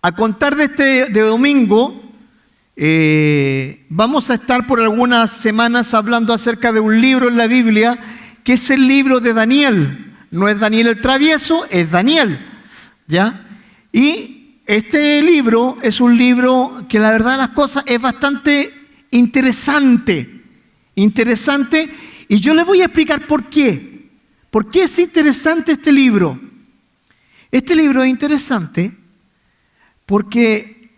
A contar de domingo, vamos a estar por algunas semanas hablando acerca de un libro en la Biblia, que es el libro de Daniel. No es Daniel el travieso, es Daniel, ¿ya? Y este libro es un libro que la verdad de las cosas es bastante interesante, y yo les voy a explicar por qué. ¿Por qué es interesante este libro? Este libro es interesante porque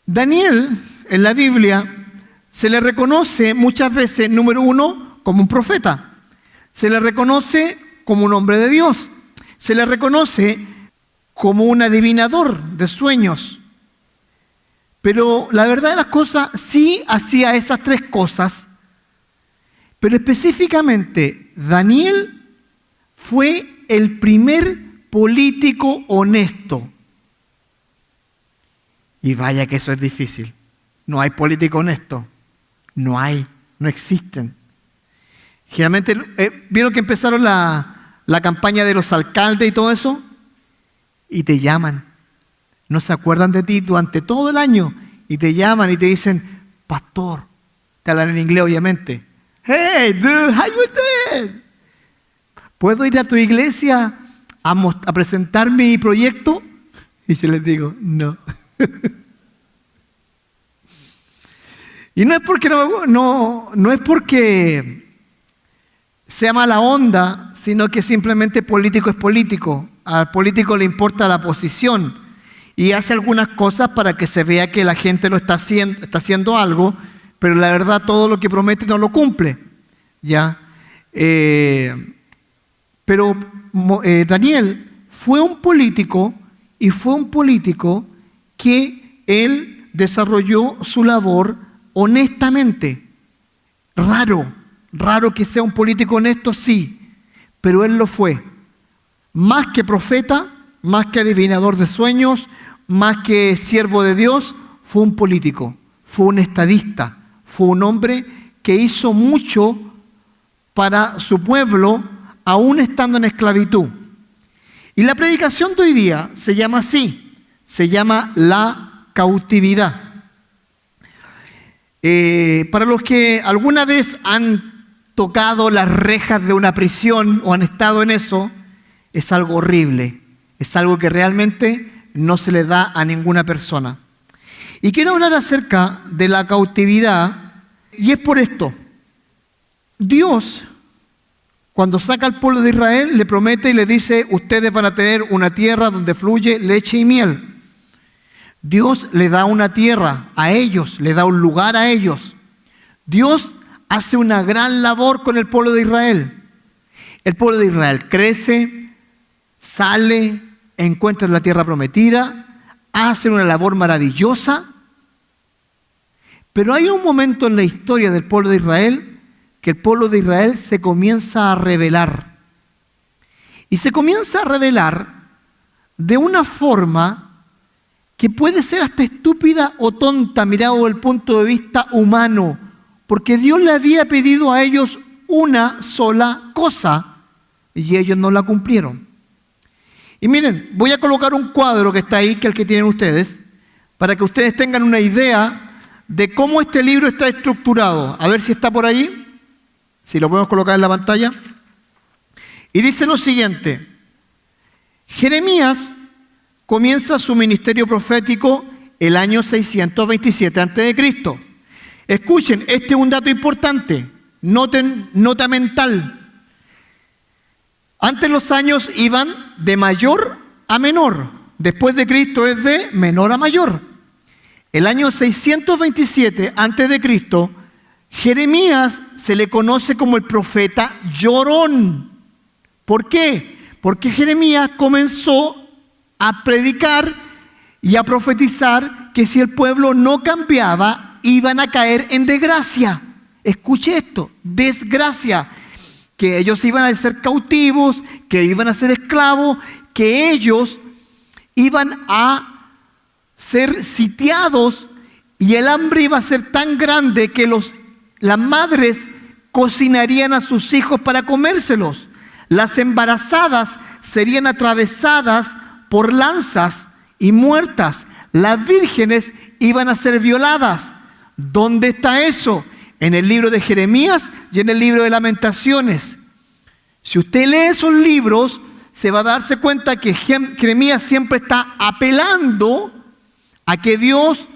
Daniel en la Biblia se le reconoce muchas veces, número uno, como un profeta. Se le reconoce como un hombre de Dios. Se le reconoce como un adivinador de sueños. Pero la verdad de las cosas, sí hacía esas tres cosas. Pero específicamente, Daniel fue el primer político honesto. Y vaya que eso es difícil. No hay político honesto. No existen. Generalmente, ¿vieron que empezaron la campaña de los alcaldes y todo eso? Y te llaman. No se acuerdan de ti durante todo el año. Y te llaman y te dicen, pastor. Te hablan en inglés, obviamente. Hey, dude, how you doing? ¿Puedo ir a tu iglesia a presentar mi proyecto? Y yo les digo, no. Y no es porque no es porque sea mala onda, sino que simplemente político es político. Al político le importa la posición y hace algunas cosas para que se vea que la gente lo está haciendo algo, pero la verdad todo lo que promete no lo cumple, ¿ya? Pero Daniel fue un político y fue un político que él desarrolló su labor honestamente. Raro que sea un político honesto, sí, pero él lo fue. Más que profeta, más que adivinador de sueños, más que siervo de Dios, fue un político, fue un estadista, fue un hombre que hizo mucho para su pueblo, aún estando en esclavitud. Y la predicación de hoy día se llama así, se llama la cautividad. Para los que alguna vez han tocado las rejas de una prisión o han estado en eso, es algo horrible, es algo que realmente no se le da a ninguna persona. Y quiero hablar acerca de la cautividad, y es por esto. Dios, cuando saca al pueblo de Israel, le promete y le dice, ustedes van a tener una tierra donde fluye leche y miel. Dios le da una tierra a ellos, le da un lugar a ellos. Dios hace una gran labor con el pueblo de Israel. El pueblo de Israel crece, sale, encuentra la tierra prometida, hace una labor maravillosa. Pero hay un momento en la historia del pueblo de Israel que el pueblo de Israel se comienza a rebelar. Y se comienza a rebelar de una forma que puede ser hasta estúpida o tonta mirado desde el punto de vista humano, porque Dios le había pedido a ellos una sola cosa y ellos no la cumplieron. Y miren, voy a colocar un cuadro que está ahí, que es el que tienen ustedes, para que ustedes tengan una idea de cómo este libro está estructurado. A ver si está por ahí, si lo podemos colocar en la pantalla. Y dice lo siguiente: Jeremías comienza su ministerio profético el año 627 a.C. Escuchen, este es un dato importante, nota mental. Antes los años iban de mayor a menor, después de Cristo es de menor a mayor. El año 627 a.C., Jeremías se le conoce como el profeta llorón. ¿Por qué? Porque Jeremías comenzó a predicar y a profetizar que si el pueblo no cambiaba, iban a caer en desgracia. Escuche esto, desgracia. Que ellos iban a ser cautivos, que iban a ser esclavos, que ellos iban a ser sitiados y el hambre iba a ser tan grande que las madres cocinarían a sus hijos para comérselos. Las embarazadas serían atravesadas por lanzas y muertas. Las vírgenes iban a ser violadas. ¿Dónde está eso? En el libro de Jeremías y en el libro de Lamentaciones. Si usted lee esos libros, se va a darse cuenta que Jeremías siempre está apelando a que Dios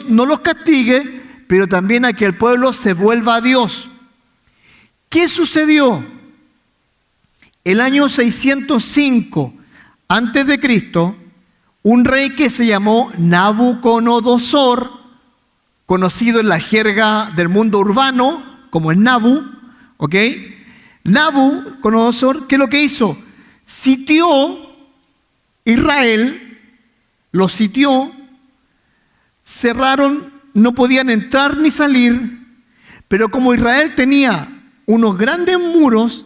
no los castigue, pero también a que el pueblo se vuelva a Dios. ¿Qué sucedió? El año 605 antes de Cristo, un rey que se llamó Nabucodonosor, conocido en la jerga del mundo urbano como el Nabu, ¿ok? Nabucodonosor, ¿qué es lo que hizo? Sitió Israel, lo sitió, cerraron, no podían entrar ni salir, pero como Israel tenía unos grandes muros,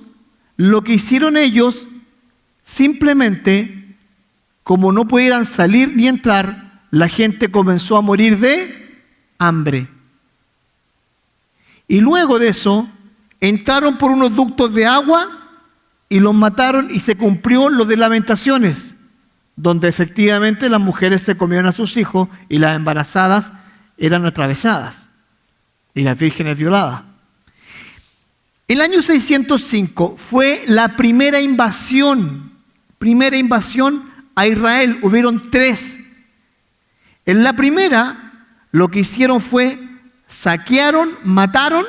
lo que hicieron ellos, simplemente, como no pudieran salir ni entrar, la gente comenzó a morir de hambre. Y luego de eso, entraron por unos ductos de agua y los mataron, y se cumplió lo de Lamentaciones, donde efectivamente las mujeres se comieron a sus hijos y las embarazadas eran atravesadas y las vírgenes violadas. El año 605 fue la primera invasión a Israel. Hubieron 3. En la primera, lo que hicieron fue saquearon, mataron,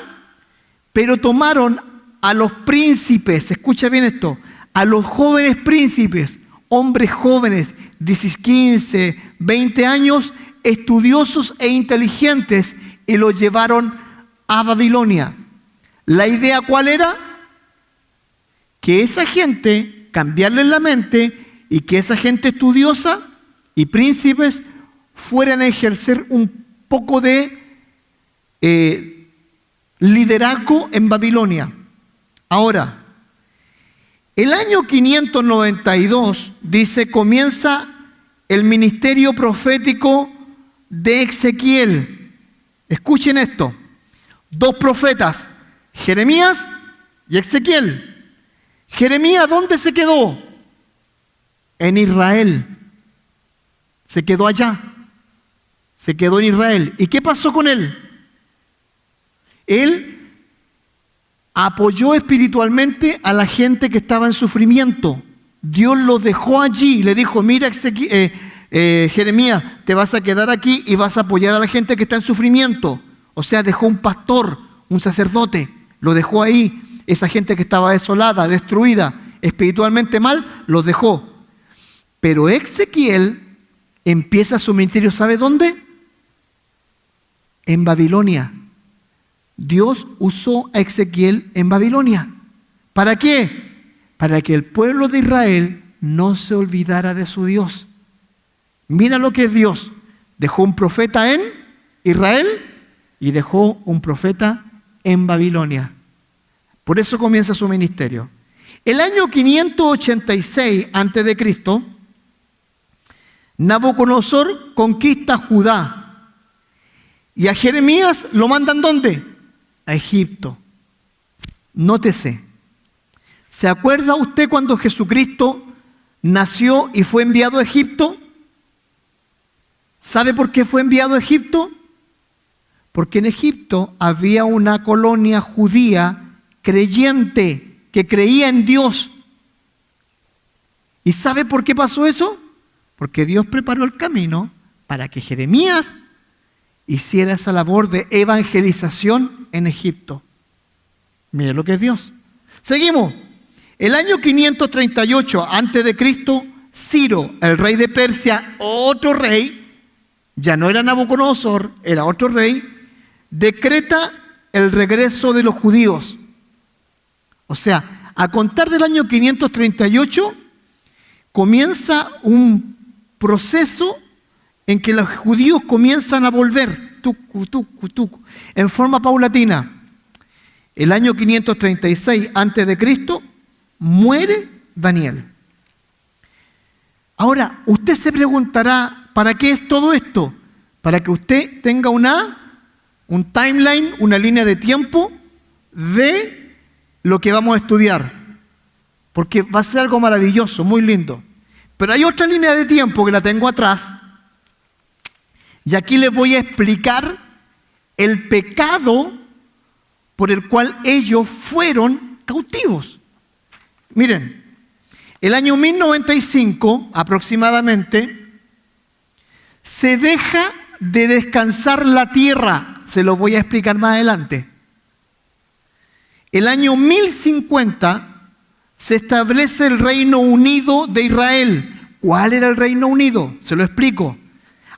pero tomaron a los príncipes, escucha bien esto, a los jóvenes príncipes, hombres jóvenes, 15, 20 años, estudiosos e inteligentes, y los llevaron a Babilonia. ¿La idea cuál era? Que esa gente, cambiarles la mente, y que esa gente estudiosa y príncipes fueran a ejercer un poco de liderazgo en Babilonia. Ahora, el año 592, dice, comienza el ministerio profético de Ezequiel. Escuchen esto. 2 profetas, Jeremías y Ezequiel. Jeremías, ¿dónde se quedó? En Israel. Se quedó allá. Se quedó en Israel. ¿Y qué pasó con él? Él apoyó espiritualmente a la gente que estaba en sufrimiento. Dios lo dejó allí. Le dijo, mira, Jeremías, te vas a quedar aquí y vas a apoyar a la gente que está en sufrimiento. O sea, dejó un pastor, un sacerdote, lo dejó ahí. Esa gente que estaba desolada, destruida, espiritualmente mal, lo dejó. Pero Ezequiel empieza su ministerio, ¿sabe dónde? En Babilonia. Dios usó a Ezequiel en Babilonia. ¿Para qué? Para que el pueblo de Israel no se olvidara de su Dios. Mira lo que es Dios. Dejó un profeta en Israel y dejó un profeta en Babilonia. Por eso comienza su ministerio. El año 586 a.C., Nabucodonosor conquista Judá. Y a Jeremías lo mandan ¿dónde? A Egipto. Nótese. ¿Se acuerda usted cuando Jesucristo nació y fue enviado a Egipto? ¿Sabe por qué fue enviado a Egipto? Porque en Egipto había una colonia judía creyente que creía en Dios. ¿Y sabe por qué pasó eso? Porque Dios preparó el camino para que Jeremías hiciera esa labor de evangelización en Egipto. Mire lo que es Dios. Seguimos. El año 538 a.C., Ciro, el rey de Persia, otro rey, ya no era Nabucodonosor, era otro rey, decreta el regreso de los judíos. O sea, a contar del año 538, comienza un proceso en que los judíos comienzan a volver, en forma paulatina. El año 536 a.C., muere Daniel. Ahora, usted se preguntará, ¿para qué es todo esto? Para que usted tenga un timeline, una línea de tiempo de lo que vamos a estudiar. Porque va a ser algo maravilloso, muy lindo. Pero hay otra línea de tiempo que la tengo atrás, y aquí les voy a explicar el pecado por el cual ellos fueron cautivos. Miren, el año 1095 aproximadamente, se deja de descansar la tierra. Se lo voy a explicar más adelante. El año 1050 se establece el Reino Unido de Israel. ¿Cuál era el Reino Unido? Se lo explico.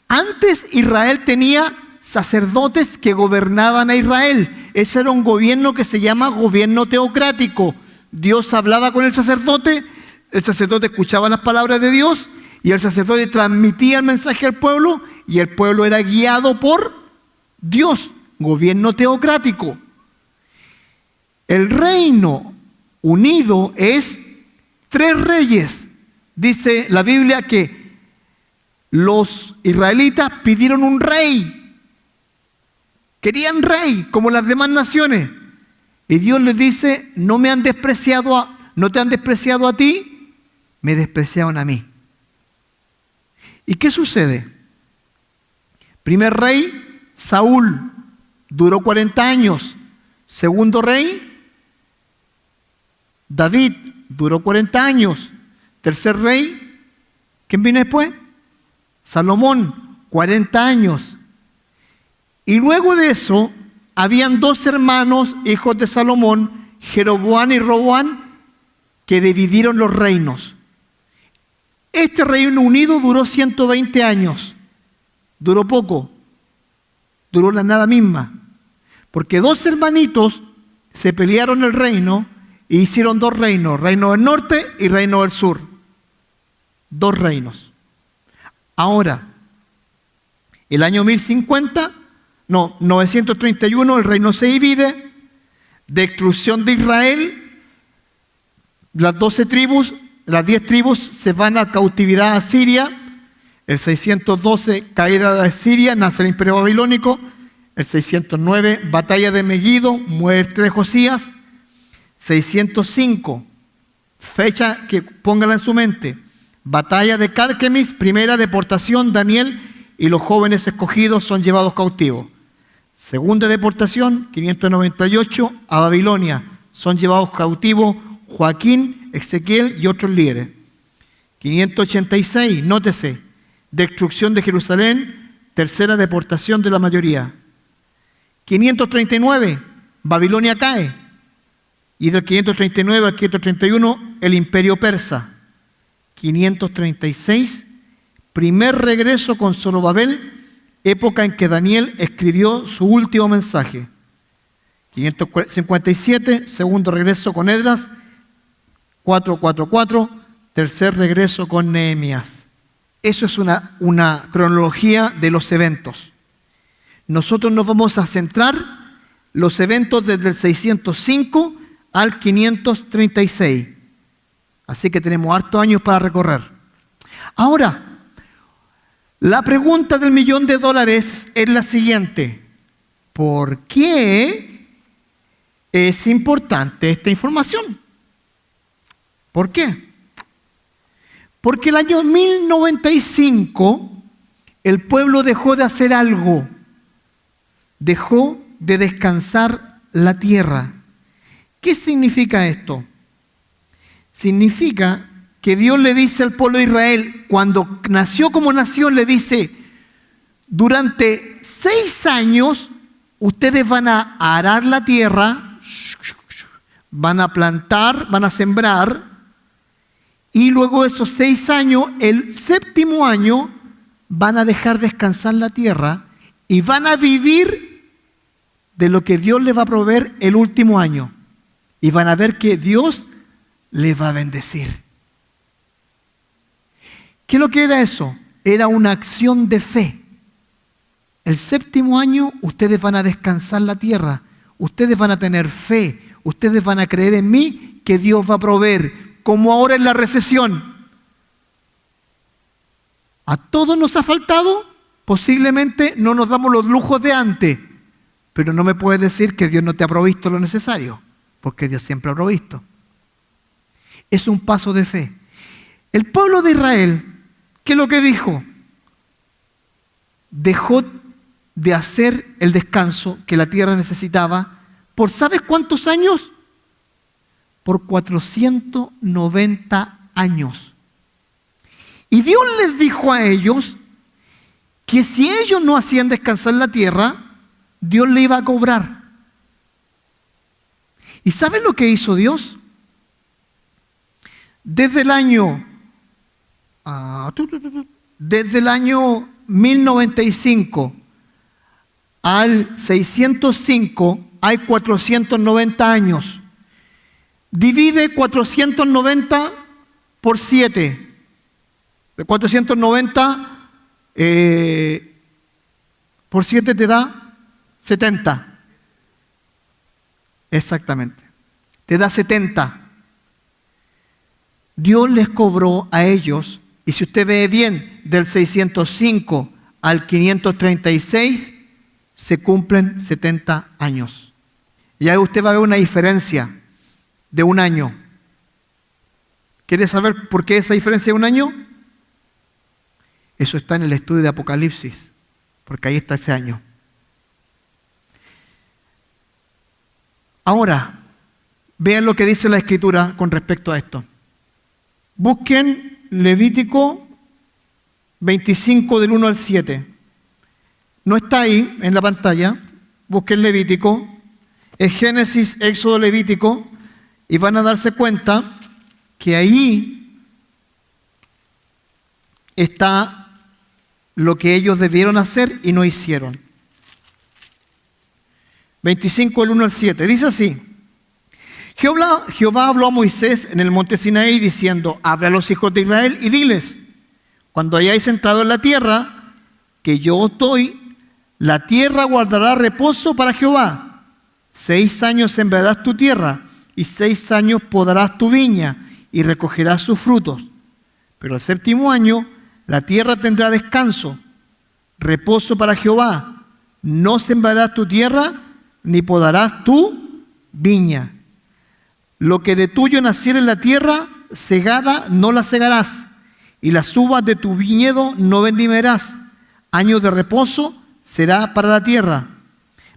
Antes Israel tenía sacerdotes que gobernaban a Israel. Ese era un gobierno que se llama gobierno teocrático. Dios hablaba con el sacerdote escuchaba las palabras de Dios y el sacerdote transmitía el mensaje al pueblo y el pueblo era guiado por Dios, gobierno teocrático. El Reino Unido es 3 reyes. Dice la Biblia que los israelitas pidieron un rey. Querían rey, como las demás naciones. Y Dios les dice, no te han despreciado a ti, me despreciaron a mí. ¿Y qué sucede? Primer rey, Saúl, duró 40 años. Segundo rey, David, duró 40 años. Tercer rey, ¿quién viene después? Salomón, 40 años. Y luego de eso, habían 2 hermanos, hijos de Salomón, Jeroboam y Roboam, que dividieron los reinos. Este Reino Unido duró 120 años. Duró poco. Duró la nada misma. Porque 2 hermanitos se pelearon el reino e hicieron 2 reinos. Reino del norte y reino del sur. 2 reinos. Ahora, el año 931 el reino se divide, destrucción de Israel, las 12 tribus, las 10 tribus se van a cautividad a Siria, el 612 caída de Siria, nace el imperio babilónico, el 609 batalla de Megiddo, muerte de Josías, 605, fecha que póngala en su mente, batalla de Cárquemis, primera deportación, Daniel y los jóvenes escogidos son llevados cautivos. Segunda deportación, 598, a Babilonia. Son llevados cautivos Joaquín, Ezequiel y otros líderes. 586, nótese, destrucción de Jerusalén, tercera deportación de la mayoría. 539, Babilonia cae. Y del 539 al 531, el imperio persa. 536, primer regreso con Zorobabel, época en que Daniel escribió su último mensaje. 557, segundo regreso con Esdras. 444, tercer regreso con Nehemías. Eso es una cronología de los eventos. Nosotros nos vamos a centrar los eventos desde el 605 al 536. Así que tenemos hartos años para recorrer. Ahora, la pregunta del $1.000.000 es la siguiente. ¿Por qué es importante esta información? ¿Por qué? Porque el año 1095 el pueblo dejó de hacer algo. Dejó de descansar la tierra. ¿Qué significa esto? Significa que Dios le dice al pueblo de Israel, cuando nació como nación, le dice, durante 6 años ustedes van a arar la tierra, van a plantar, van a sembrar, y luego de esos 6 años, el 7º año, van a dejar descansar la tierra y van a vivir de lo que Dios les va a proveer el último año. Y van a ver que Dios les va a bendecir. ¿Qué es lo que era eso? Era una acción de fe. El 7º año ustedes van a descansar la tierra. Ustedes van a tener fe. Ustedes van a creer en mí que Dios va a proveer. Como ahora en la recesión. A todos nos ha faltado. Posiblemente no nos damos los lujos de antes. Pero no me puedes decir que Dios no te ha provisto lo necesario. Porque Dios siempre ha provisto. Es un paso de fe. El pueblo de Israel, ¿qué es lo que dijo? Dejó de hacer el descanso que la tierra necesitaba por ¿sabes cuántos años? Por 490 años. Y Dios les dijo a ellos que si ellos no hacían descansar la tierra, Dios le iba a cobrar. ¿Y saben lo que hizo Dios? Desde el año 1095 al 605 hay 490 años. Divide 490 por 7. 490 por 7 te da 70. Exactamente. Te da 70. Dios les cobró a ellos, y si usted ve bien, del 605 al 536, se cumplen 70 años. Y ahí usted va a ver una diferencia de un año. ¿Quiere saber por qué esa diferencia de un año? Eso está en el estudio de Apocalipsis, porque ahí está ese año. Ahora, vean lo que dice la Escritura con respecto a esto. Busquen Levítico 25 del 1 al 7. No está ahí en la pantalla. Busquen Levítico. Es Génesis, Éxodo, Levítico. Y van a darse cuenta que ahí está lo que ellos debieron hacer y no hicieron. 25 del 1 al 7. Dice así. Jehová habló a Moisés en el monte Sinaí diciendo, habla a los hijos de Israel y diles, cuando hayáis entrado en la tierra que yo os doy, la tierra guardará reposo para Jehová. 6 años sembrarás tu tierra y 6 años podarás tu viña y recogerás sus frutos. Pero el 7º año la tierra tendrá descanso, reposo para Jehová. No sembrarás tu tierra ni podarás tu viña. Lo que de tuyo naciere en la tierra, segada no la segarás, y las uvas de tu viñedo no vendimarás. Año de reposo será para la tierra,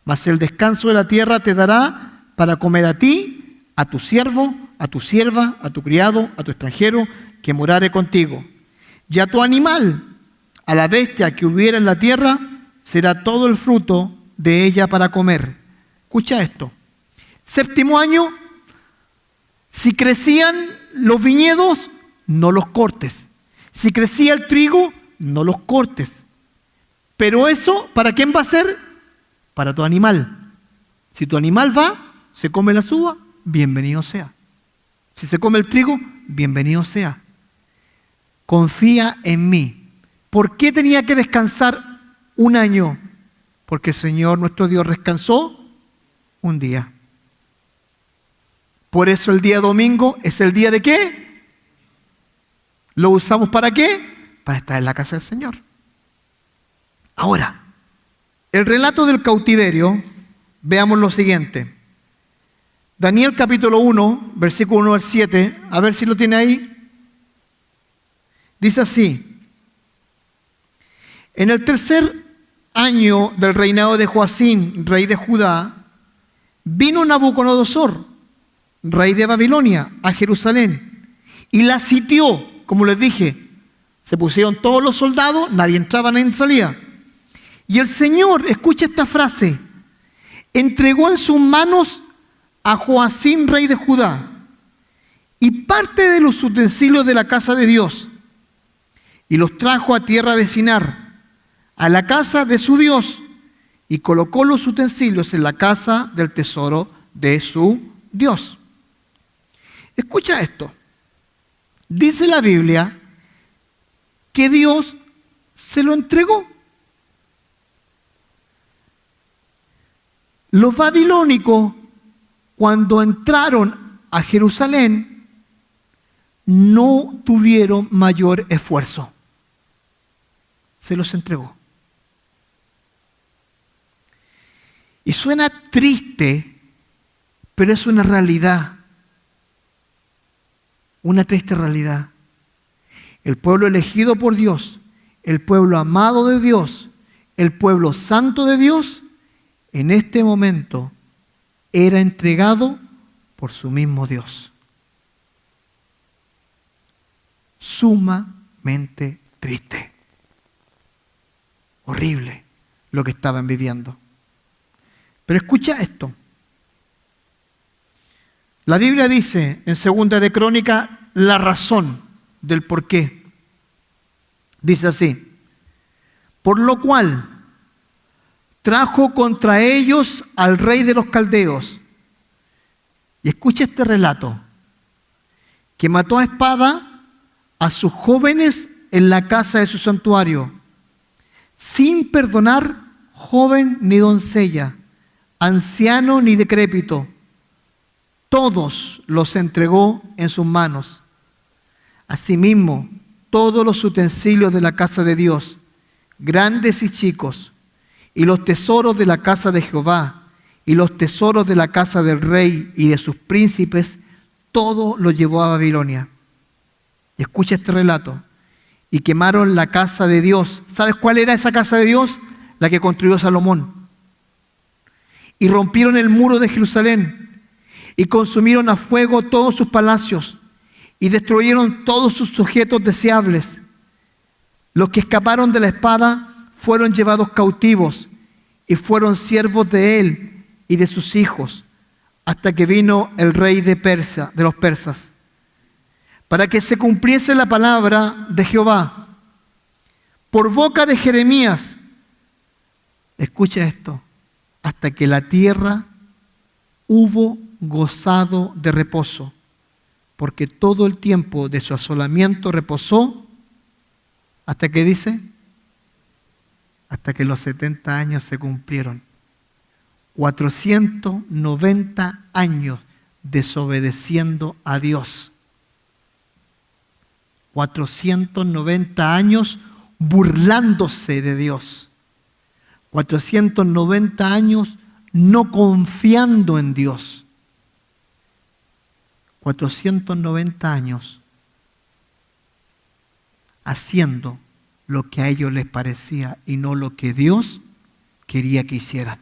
mas el descanso de la tierra te dará para comer a ti, a tu siervo, a tu sierva, a tu criado, a tu extranjero, que morare contigo. Y a tu animal, a la bestia que hubiera en la tierra, será todo el fruto de ella para comer. Escucha esto. 7º año, si crecían los viñedos, no los cortes. Si crecía el trigo, no los cortes. Pero eso, ¿para quién va a ser? Para tu animal. Si tu animal va, se come la uva, bienvenido sea. Si se come el trigo, bienvenido sea. Confía en mí. ¿Por qué tenía que descansar un año? Porque el Señor nuestro Dios descansó un día. Por eso el día domingo es el día de ¿qué? ¿Lo usamos para qué? Para estar en la casa del Señor. Ahora, el relato del cautiverio, veamos lo siguiente. Daniel capítulo 1, versículo 1 al 7, a ver si lo tiene ahí. Dice así: en el 3er año del reinado de Joacín, rey de Judá, vino Nabucodonosor, rey de Babilonia, a Jerusalén, y la sitió, como les dije. Se pusieron todos los soldados, nadie entraba, nadie salía. Y el Señor, escucha esta frase, entregó en sus manos a Joacín, rey de Judá, y parte de los utensilios de la casa de Dios, y los trajo a tierra de Sinar, a la casa de su Dios, y colocó los utensilios en la casa del tesoro de su Dios. Escucha esto. Dice la Biblia que Dios se lo entregó. Los babilónicos, cuando entraron a Jerusalén, no tuvieron mayor esfuerzo. Se los entregó. Y suena triste, pero es una realidad. Una triste realidad. el pueblo elegido por Dios, el pueblo amado de Dios, el pueblo santo de Dios, en este momento era entregado por su mismo Dios. Sumamente triste. Horrible lo que estaban viviendo. Pero escucha esto. La Biblia dice en 2 de Crónicas la razón del por qué. Dice así: por lo cual trajo contra ellos al rey de los caldeos. Y escucha este relato: que mató a espada a sus jóvenes en la casa de su santuario, sin perdonar joven ni doncella, anciano ni decrépito. Todos los entregó en sus manos. Asimismo, todos los utensilios de la casa de Dios, grandes y chicos, y los tesoros de la casa de Jehová, y los tesoros de la casa del rey y de sus príncipes, todo lo llevó a Babilonia. Y escucha este relato: y quemaron la casa de Dios. ¿Sabes cuál era esa casa de Dios? La que construyó Salomón. Y rompieron el muro de Jerusalén, y consumieron a fuego todos sus palacios, y destruyeron todos sus objetos deseables. Los que escaparon de la espada fueron llevados cautivos, y fueron siervos de él y de sus hijos, hasta que vino el rey de los persas, para que se cumpliese la palabra de Jehová por boca de Jeremías. Escucha esto: hasta que la tierra hubo gozado de reposo, porque todo el tiempo de su asolamiento reposó. ¿Hasta qué dice? Hasta que los 70 años se cumplieron. 490 años desobedeciendo a Dios. 490 años burlándose de Dios. 490 años no confiando en Dios. 490 años haciendo lo que a ellos les parecía y no lo que Dios quería que hicieran.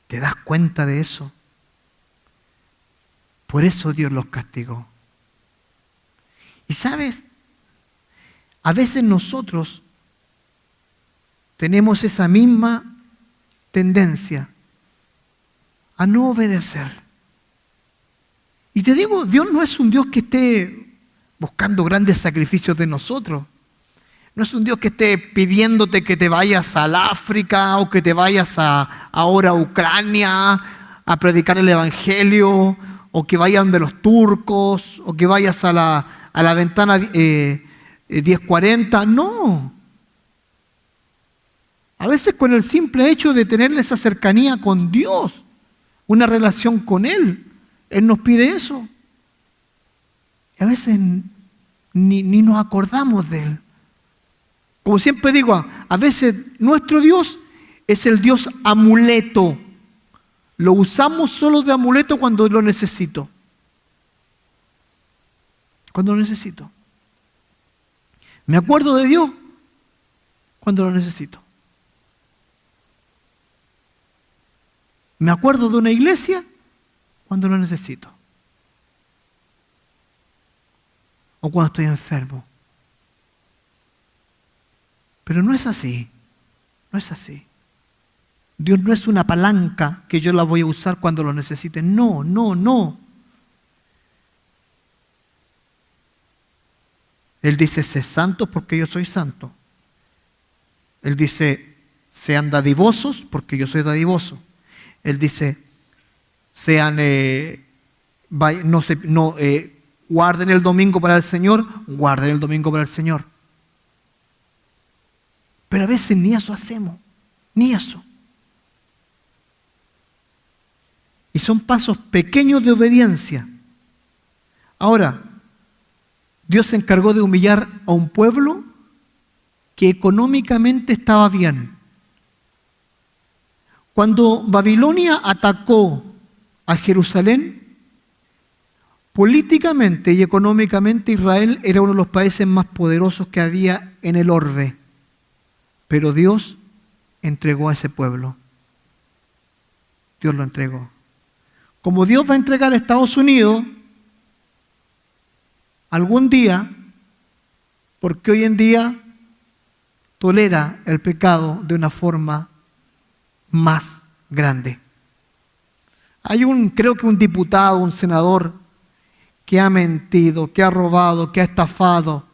¿Te das cuenta de eso? Por eso Dios los castigó. Y sabes, a veces nosotros tenemos esa misma tendencia a no obedecer. Y te digo, Dios no es un Dios que esté buscando grandes sacrificios de nosotros. No es un Dios que esté pidiéndote que te vayas al África o que te vayas ahora a Ucrania a predicar el Evangelio, o que vayas donde los turcos, o que vayas a la ventana 1040. No. A veces con el simple hecho de tener esa cercanía con Dios, una relación con Él, Él nos pide eso. Y a veces ni nos acordamos de Él. Como siempre digo, a veces nuestro Dios es el Dios amuleto. Lo usamos solo de amuleto cuando lo necesito. Cuando lo necesito. Me acuerdo de Dios cuando lo necesito. Me acuerdo de una iglesia cuando lo necesito. O cuando estoy enfermo. Pero no es así. No es así. Dios no es una palanca que yo la voy a usar cuando lo necesite. No, no, no. Él dice, sé santos porque yo soy santo. Él dice, sean dadivosos porque yo soy dadivoso. Él dice, guarden el domingo para el Señor, guarden el domingo para el Señor. Pero a veces ni eso hacemos, ni eso. Y son pasos pequeños de obediencia. Ahora, Dios se encargó de humillar a un pueblo que económicamente estaba bien. Cuando Babilonia atacó a Jerusalén, Políticamente y económicamente Israel era uno de los países más poderosos que había en el orbe, pero Dios entregó a ese pueblo. Dios lo entregó. Como Dios va a entregar a Estados Unidos algún día, porque hoy en día tolera el pecado de una forma más grande. Hay creo que un diputado, un senador, que ha mentido, que ha robado, que ha estafado,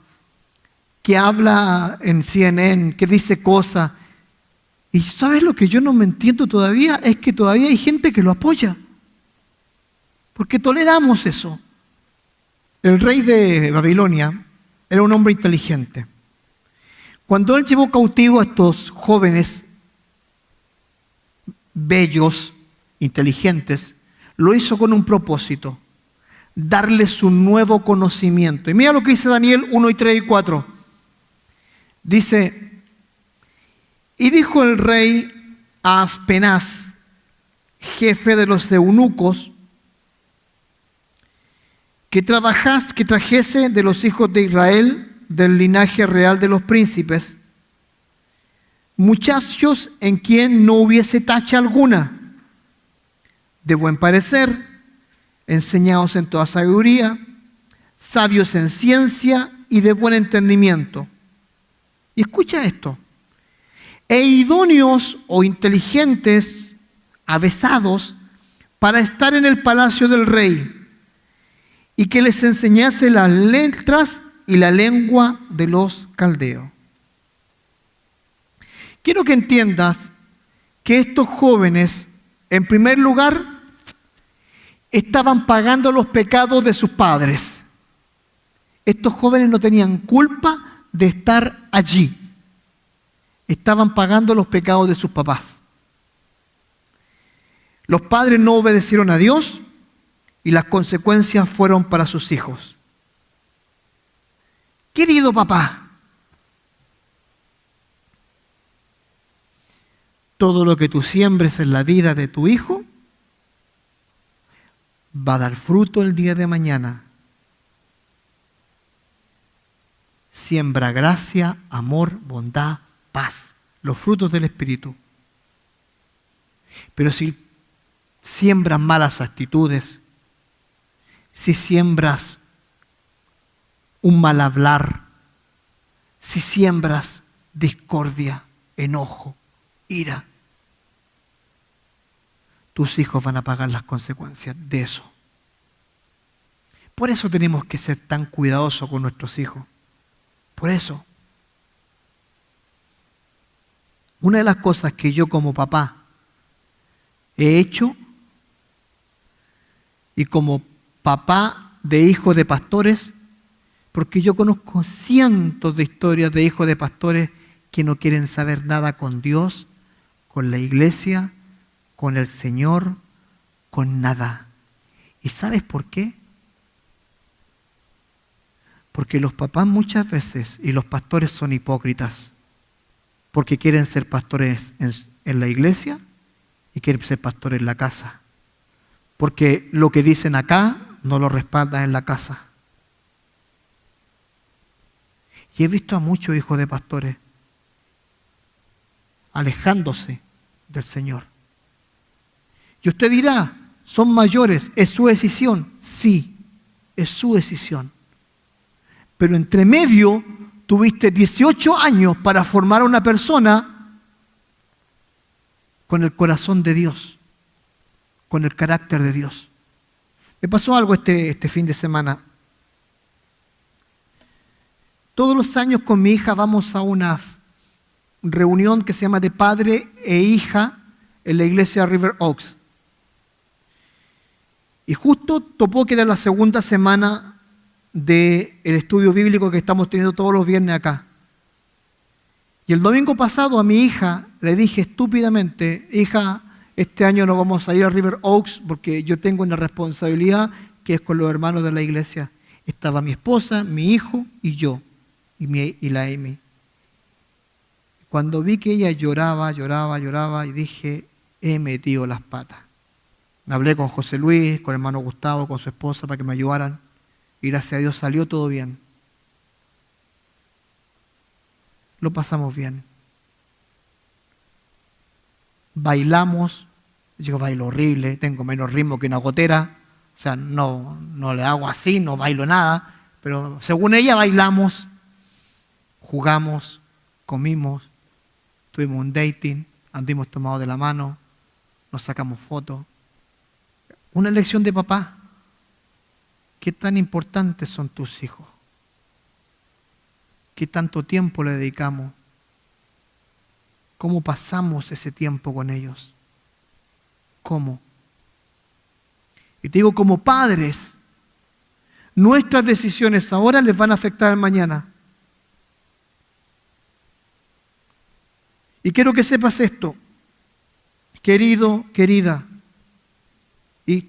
que habla en CNN, que dice cosas. Y ¿sabes lo que yo no me entiendo todavía? Es que todavía hay gente que lo apoya. Porque toleramos eso. El rey de Babilonia era un hombre inteligente. Cuando él llevó cautivo a estos jóvenes bellos, inteligentes, lo hizo con un propósito: darles un nuevo conocimiento. Y mira lo que dice Daniel 1, 3 y 4. Dice: y dijo el rey a Aspenaz, jefe de los eunucos, que trajese de los hijos de Israel, del linaje real de los príncipes, muchachos en quien no hubiese tacha alguna, de buen parecer, enseñados en toda sabiduría, sabios en ciencia y de buen entendimiento. Y escucha esto: e idóneos o inteligentes, avesados, para estar en el palacio del rey, y que les enseñase las letras y la lengua de los caldeos. Quiero que entiendas que estos jóvenes, en primer lugar, estaban pagando los pecados de sus padres. Estos jóvenes no tenían culpa de estar allí. Estaban pagando los pecados de sus papás. Los padres no obedecieron a Dios y las consecuencias fueron para sus hijos. Querido papá, todo lo que tú siembres en la vida de tu hijo va a dar fruto el día de mañana. Siembra gracia, amor, bondad, paz, los frutos del Espíritu. Pero si siembras malas actitudes, si siembras un mal hablar, si siembras discordia, enojo, ira, tus hijos van a pagar las consecuencias de eso. Por eso tenemos que ser tan cuidadosos con nuestros hijos. Por eso. Una de las cosas que yo como papá he hecho, y como papá de hijos de pastores, porque yo conozco cientos de historias de hijos de pastores que no quieren saber nada con Dios, con la iglesia, con el Señor, con nada. ¿Y sabes por qué? Porque los papás muchas veces y los pastores son hipócritas, porque quieren ser pastores en la iglesia y quieren ser pastores en la casa, porque lo que dicen acá no lo respaldan en la casa. Y he visto a muchos hijos de pastores alejándose del Señor. Y usted dirá, son mayores, ¿es su decisión? Sí, es su decisión. Pero entre medio tuviste 18 años para formar a una persona con el corazón de Dios, con el carácter de Dios. Me pasó algo este fin de semana. Todos los años con mi hija vamos a una reunión que se llama de padre e hija en la iglesia River Oaks. Y justo topó que era la segunda semana del estudio bíblico que estamos teniendo todos los viernes acá. Y el domingo pasado a mi hija le dije estúpidamente: hija, este año no vamos a ir a River Oaks porque yo tengo una responsabilidad que es con los hermanos de la iglesia. Estaba mi esposa, mi hijo y yo, y la Amy. Cuando vi que ella lloraba, y dije, he metido las patas. Hablé con José Luis, con el hermano Gustavo, con su esposa para que me ayudaran. Y gracias a Dios salió todo bien. Lo pasamos bien. Bailamos. Yo bailo horrible, tengo menos ritmo que una gotera. O sea, no le hago así, no bailo nada. Pero según ella bailamos, jugamos, comimos, tuvimos un dating, anduvimos tomados de la mano, nos sacamos fotos. Una lección de papá. ¿Qué tan importantes son tus hijos? ¿Qué tanto tiempo le dedicamos? ¿Cómo pasamos ese tiempo con ellos? ¿Cómo? Y te digo, como padres, nuestras decisiones ahora les van a afectar mañana. Y quiero que sepas esto, querido, querida, y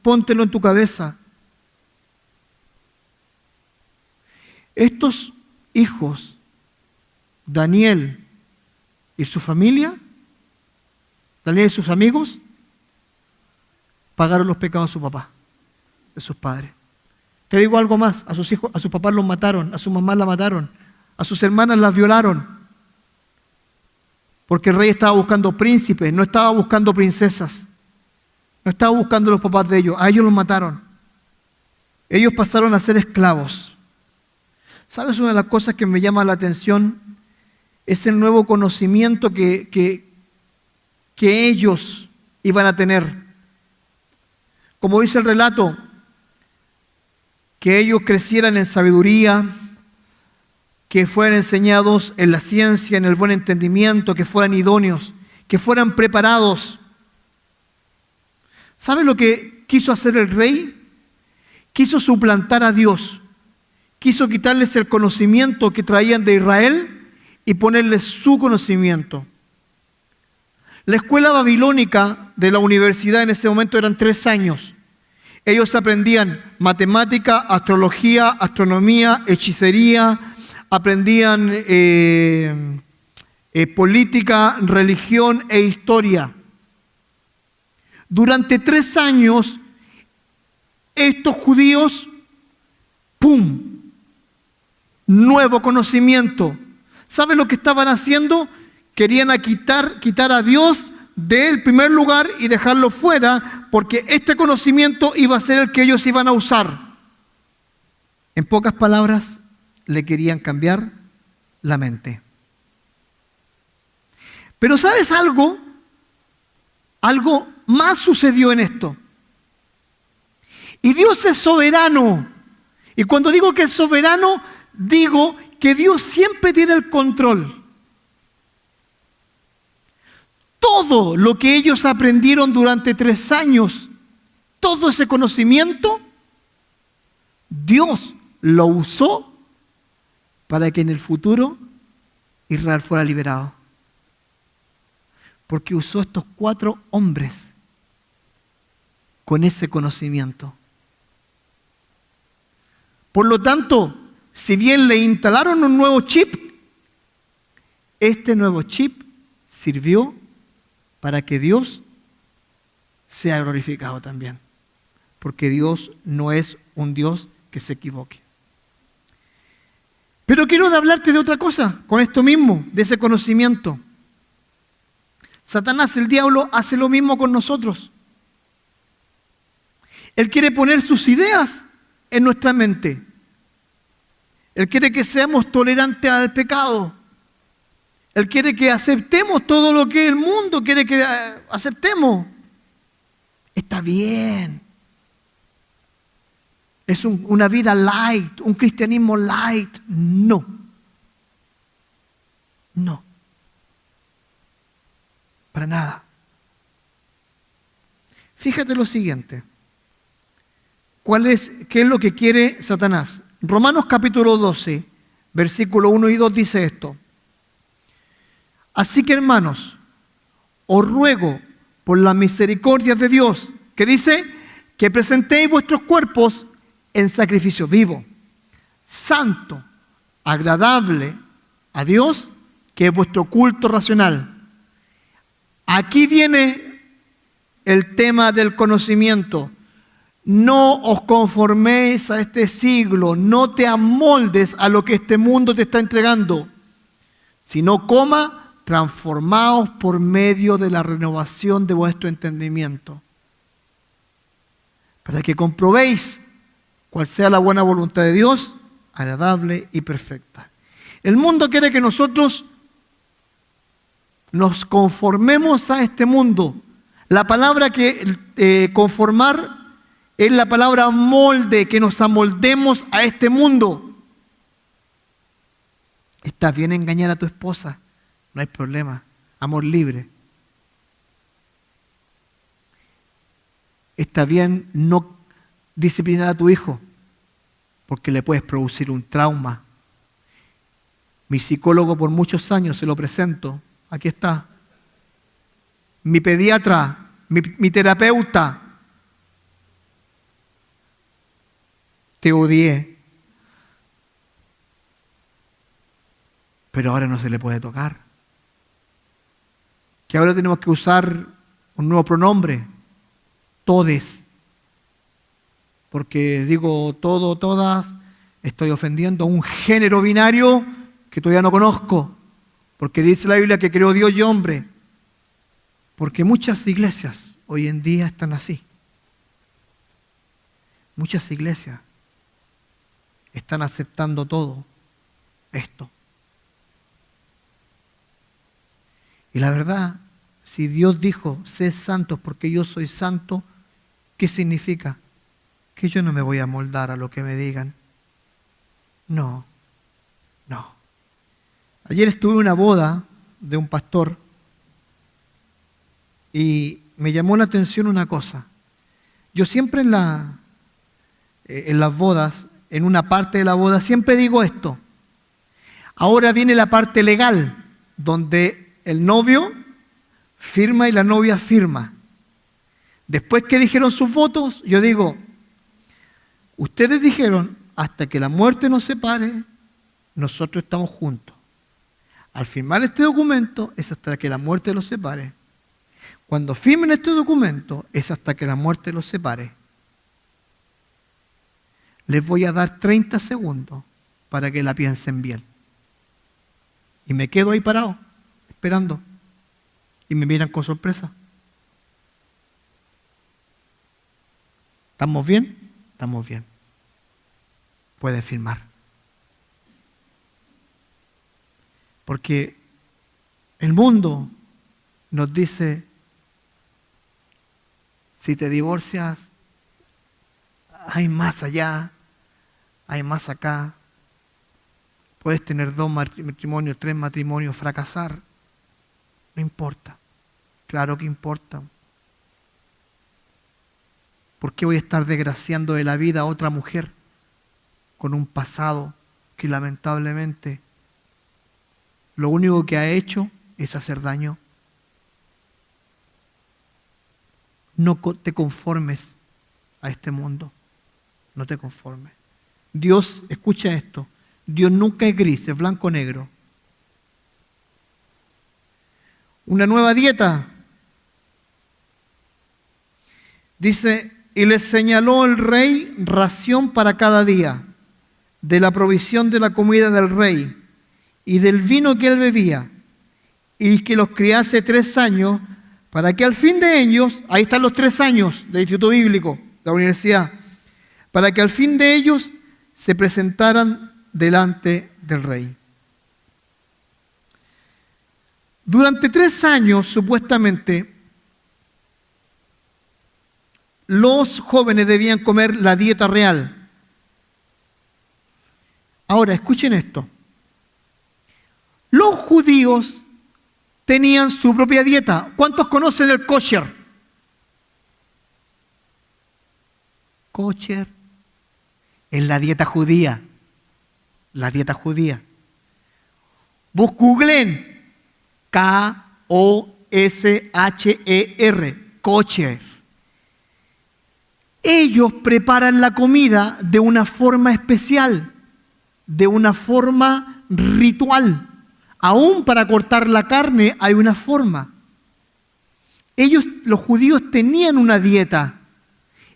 póntelo en tu cabeza. Estos hijos, Daniel y su familia, Daniel y sus amigos, pagaron los pecados de su papá, de sus padres. Te digo algo más, a sus hijos, a sus papás los mataron, a su mamá la mataron, a sus hermanas las violaron. Porque el rey estaba buscando príncipes, no estaba buscando princesas. No estaba buscando los papás de ellos, a ellos los mataron. Ellos pasaron a ser esclavos. ¿Sabes una de las cosas que me llama la atención? Es el nuevo conocimiento que ellos iban a tener. Como dice el relato, que ellos crecieran en sabiduría, que fueran enseñados en la ciencia, en el buen entendimiento, que fueran idóneos, que fueran preparados. ¿Sabe lo que quiso hacer el rey? Quiso suplantar a Dios. Quiso quitarles el conocimiento que traían de Israel y ponerles su conocimiento. La escuela babilónica de la universidad en ese momento eran 3 años. Ellos aprendían matemática, astrología, astronomía, hechicería, aprendían política, religión e historia. Durante 3 años, estos judíos, ¡pum!, nuevo conocimiento. ¿Saben lo que estaban haciendo? Querían quitar a Dios del primer lugar y dejarlo fuera, porque este conocimiento iba a ser el que ellos iban a usar. En pocas palabras, le querían cambiar la mente. Pero ¿sabes algo? Algo más sucedió en esto. Y Dios es soberano. Y cuando digo que es soberano, digo que Dios siempre tiene el control. Todo lo que ellos aprendieron durante 3 años, todo ese conocimiento, Dios lo usó para que en el futuro Israel fuera liberado. Porque usó estos 4 hombres con ese conocimiento. Por lo tanto, si bien le instalaron un nuevo chip, este nuevo chip sirvió para que Dios sea glorificado también. Porque Dios no es un Dios que se equivoque. Pero quiero hablarte de otra cosa, con esto mismo, de ese conocimiento. Satanás, el diablo, hace lo mismo con nosotros. Él quiere poner sus ideas en nuestra mente. Él quiere que seamos tolerantes al pecado. Él quiere que aceptemos todo lo que el mundo quiere que aceptemos. Está bien. Es una vida light, un cristianismo light. No. No. Para nada. Fíjate lo siguiente. ¿Qué es lo que quiere Satanás? Romanos capítulo 12, versículo 1 y 2 dice esto. Así que, hermanos, os ruego por la misericordia de Dios, que dice que presentéis vuestros cuerpos en sacrificio vivo, santo, agradable a Dios, que es vuestro culto racional. Aquí viene el tema del conocimiento. No os conforméis a este siglo, no te amoldes a lo que este mundo te está entregando, sino transformaos por medio de la renovación de vuestro entendimiento, para que comprobéis cuál sea la buena voluntad de Dios, agradable y perfecta. El mundo quiere que nosotros nos conformemos a este mundo. La palabra que conformar es la palabra molde, que nos amoldemos a este mundo. Está bien engañar a tu esposa, no hay problema, amor libre. Está bien no disciplinar a tu hijo, porque le puedes producir un trauma. Mi psicólogo por muchos años, se lo presento, aquí está. Mi pediatra, mi terapeuta. Te odié. Pero ahora no se le puede tocar. Que ahora tenemos que usar un nuevo pronombre. Todes. Porque digo todo, todas, estoy ofendiendo a un género binario que todavía no conozco. Porque dice la Biblia que creó Dios y hombre. Porque muchas iglesias hoy en día están así. Muchas iglesias están aceptando todo esto. Y la verdad, si Dios dijo, sed santos porque yo soy santo, ¿qué significa? Que yo no me voy a moldar a lo que me digan. No. Ayer estuve en una boda de un pastor y me llamó la atención una cosa. Yo siempre en las bodas, en una parte de la boda, siempre digo esto. Ahora viene la parte legal, donde el novio firma y la novia firma. Después que dijeron sus votos, yo digo, ustedes dijeron, hasta que la muerte nos separe, nosotros estamos juntos. Al firmar este documento, es hasta que la muerte los separe. Cuando firmen este documento, es hasta que la muerte los separe. Les voy a dar 30 segundos para que la piensen bien. Y me quedo ahí parado, esperando. Y me miran con sorpresa. ¿Estamos bien? Estamos bien. Puede firmar. Porque el mundo nos dice, si te divorcias, hay más allá, hay más acá. Puedes tener 2 matrimonios, 3 matrimonios, fracasar. No importa. Claro que importa. ¿Por qué voy a estar desgraciando de la vida a otra mujer con un pasado que lamentablemente lo único que ha hecho es hacer daño? No te conformes a este mundo. No te conformes. Dios, escucha esto, Dios nunca es gris, es blanco o negro. Una nueva dieta. Dice, y les señaló el rey ración para cada día, de la provisión de la comida del rey y del vino que él bebía, y que los criase 3 años, para que al fin de ellos, ahí están los 3 años del Instituto Bíblico, de la universidad, para que al fin de ellos se presentaran delante del rey. Durante 3 años, supuestamente, los jóvenes debían comer la dieta real. Ahora, escuchen esto. Los judíos tenían su propia dieta. ¿Cuántos conocen el kosher? Kosher es la dieta judía. La dieta judía. Vos googleen K-O-S-H-E-R, kosher. Ellos preparan la comida de una forma especial, de una forma ritual. Aún para cortar la carne hay una forma. ellos, los judíos, tenían una dieta.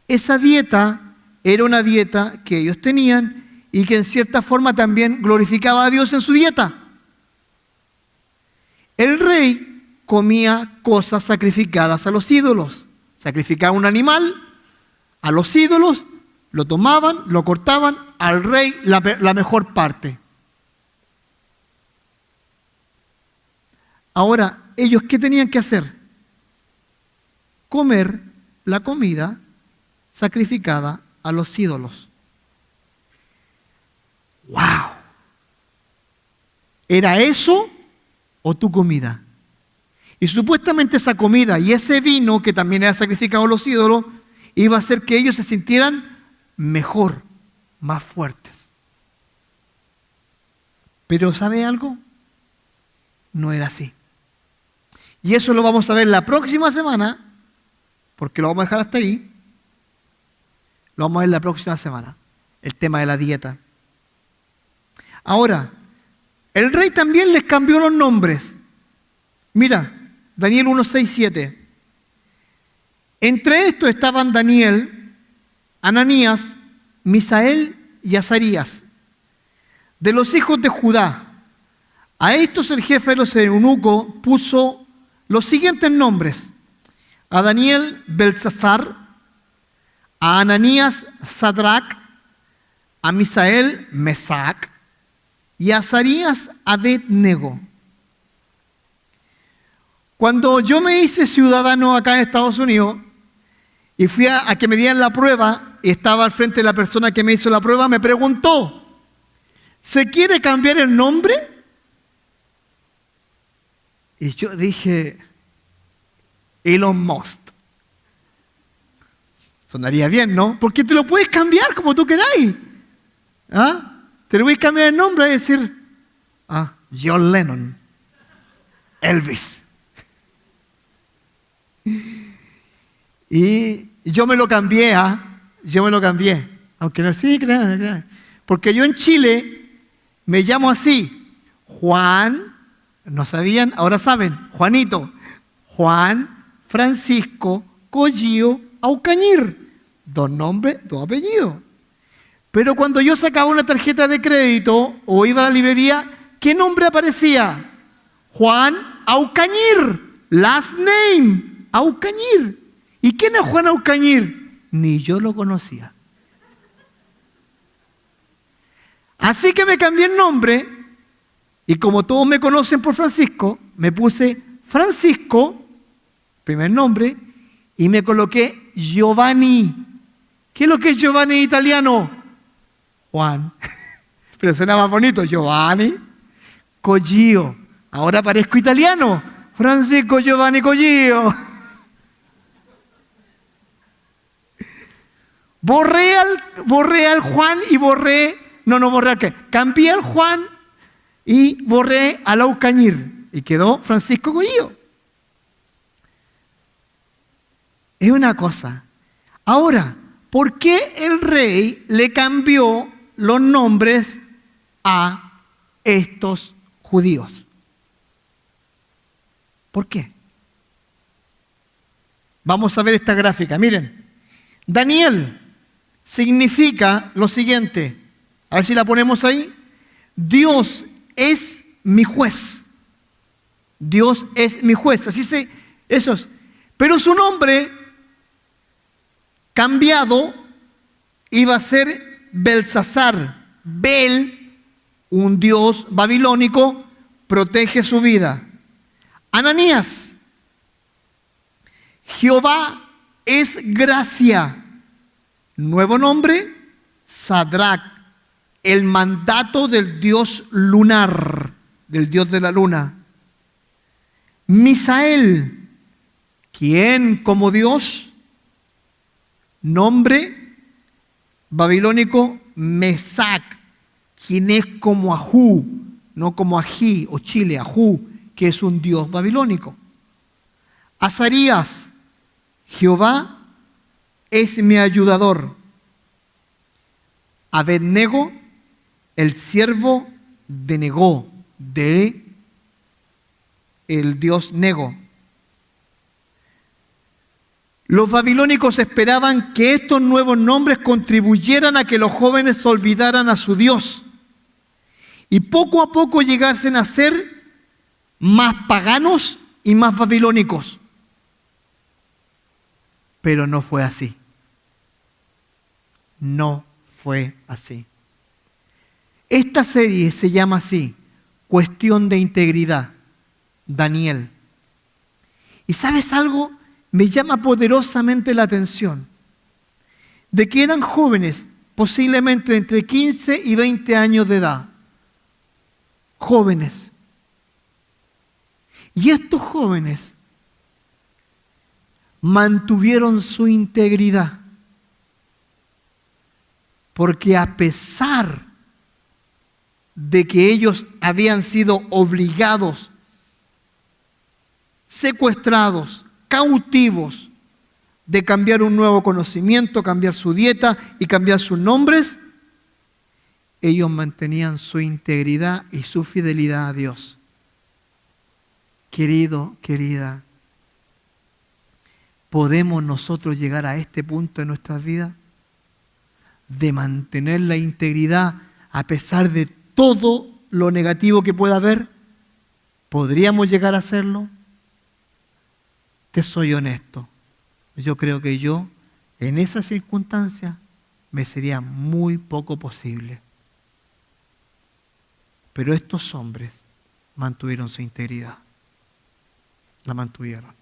Esa dieta era una dieta que ellos tenían y que en cierta forma también glorificaba a Dios en su dieta. El rey comía cosas sacrificadas a los ídolos. Sacrificaba un animal a los ídolos, lo tomaban, lo cortaban, al rey la mejor parte. Ahora, ¿ellos qué tenían que hacer? Comer la comida sacrificada a los ídolos. ¡Wow! ¿Era eso o tu comida? Y supuestamente esa comida y ese vino que también era sacrificado a los ídolos iba a hacer que ellos se sintieran mejor, más fuertes. Pero ¿sabe algo? No era así. Y eso lo vamos a ver la próxima semana, porque lo vamos a dejar hasta ahí. Lo vamos a ver la próxima semana, el tema de la dieta. Ahora, el rey también les cambió los nombres. Mira, Daniel 1, 6, 7. Entre estos estaban Daniel, Ananías, Misael y Azarías. De los hijos de Judá, a estos el jefe de los eunucos puso los siguientes nombres: a Daniel, Belsasar; a Ananías, Sadrac; a Misael, Mesac; y a Azarías, Abed-nego. Cuando yo me hice ciudadano acá en Estados Unidos y fui a que me dieran la prueba y estaba al frente de la persona que me hizo la prueba, me preguntó: ¿se quiere cambiar el nombre? Y yo dije: Elon Musk. Sonaría bien, ¿no? Porque te lo puedes cambiar como tú queráis. ¿Ah? Te lo voy a cambiar el nombre y decir: John Lennon, Elvis. Y yo me lo cambié, aunque no, sí, claro. Porque yo en Chile me llamo así: Juan, no sabían, ahora saben, Juanito, Juan Francisco Collío Aucañir, 2 nombres, 2 apellidos. Pero cuando yo sacaba una tarjeta de crédito o iba a la librería, ¿qué nombre aparecía? Juan Aucañir, last name, Aucañir. ¿Y quién es Juan Aucañir? Ni yo lo conocía. Así que me cambié el nombre y como todos me conocen por Francisco, me puse Francisco, primer nombre, y me coloqué Giovanni. ¿Qué es lo que es Giovanni en italiano? Juan. Pero suena más bonito, Giovanni Collío. Ahora parezco italiano. Francisco Giovanni Collío. Borré al Juan y cambié al Juan y borré al Aucañir. Y quedó Francisco Collío. Es una cosa. Ahora, ¿por qué el rey le cambió los nombres a estos judíos? ¿Por qué? Vamos a ver esta gráfica. Miren, Daniel significa lo siguiente. A ver si la ponemos ahí. Dios es mi juez. Dios es mi juez. Así se... Eso es. Pero su nombre cambiado iba a ser Belsasar. Bel, un dios babilónico, protege su vida. Ananías, Jehová es gracia. Nuevo nombre, Sadrac, el mandato del dios lunar, del dios de la luna. Misael, ¿quién como Dios? Nombre babilónico, Mesac, quien es como Ajú, no como Ají o Chile, Ajú, que es un dios babilónico. Azarías, Jehová es mi ayudador. Abed-nego, el siervo de Negó, de el dios Nego. Los babilónicos esperaban que estos nuevos nombres contribuyeran a que los jóvenes olvidaran a su Dios y poco a poco llegasen a ser más paganos y más babilónicos. Pero no fue así. No fue así. Esta serie se llama así, Cuestión de Integridad, Daniel. ¿Y sabes algo? Me llama poderosamente la atención de que eran jóvenes, posiblemente entre 15 y 20 años de edad. Jóvenes. Y estos jóvenes mantuvieron su integridad, porque a pesar de que ellos habían sido obligados, secuestrados, cautivos, de cambiar un nuevo conocimiento, cambiar su dieta y cambiar sus nombres, ellos mantenían su integridad y su fidelidad a Dios. Querido, querida, ¿podemos nosotros llegar a este punto en nuestras vidas? De mantener la integridad a pesar de todo lo negativo que pueda haber. ¿Podríamos llegar a hacerlo? Te soy honesto. Yo creo que yo, en esas circunstancias, me sería muy poco posible. Pero estos hombres mantuvieron su integridad. La mantuvieron.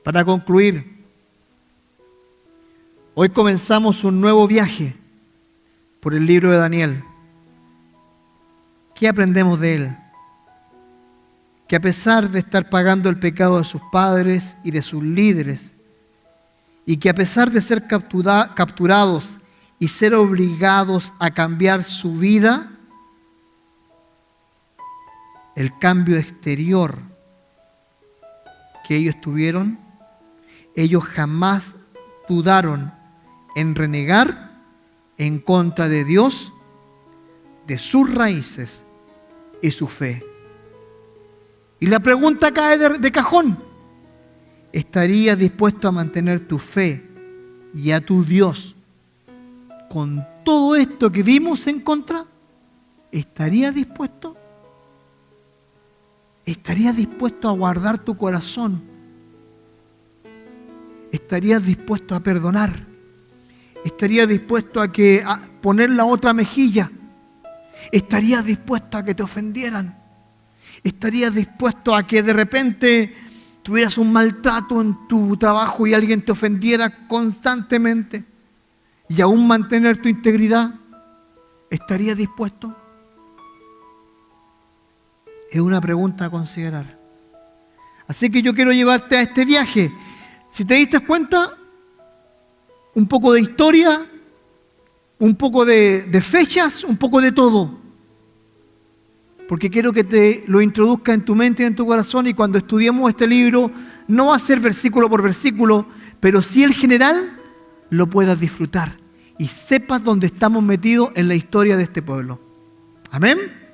Para concluir, hoy comenzamos un nuevo viaje por el libro de Daniel. ¿Qué aprendemos de él? Que a pesar de estar pagando el pecado de sus padres y de sus líderes, y que a pesar de ser capturados y ser obligados a cambiar su vida, el cambio exterior que ellos tuvieron, ellos jamás dudaron en renegar en contra de Dios, de sus raíces y su fe. Y la pregunta cae de cajón. ¿Estarías dispuesto a mantener tu fe y a tu Dios con todo esto que vimos en contra? ¿Estarías dispuesto? ¿Estarías dispuesto a guardar tu corazón? ¿Estarías dispuesto a perdonar? ¿Estarías dispuesto a poner la otra mejilla? ¿Estarías dispuesto a que te ofendieran? ¿Estarías dispuesto a que de repente tuvieras un maltrato en tu trabajo y alguien te ofendiera constantemente y aún mantener tu integridad? ¿Estarías dispuesto? Es una pregunta a considerar. Así que yo quiero llevarte a este viaje. Si te diste cuenta, un poco de historia, un poco de fechas, un poco de todo. Porque quiero que te lo introduzca en tu mente y en tu corazón, y cuando estudiemos este libro, no va a ser versículo por versículo, pero sí el general lo puedas disfrutar y sepas dónde estamos metidos en la historia de este pueblo. Amén.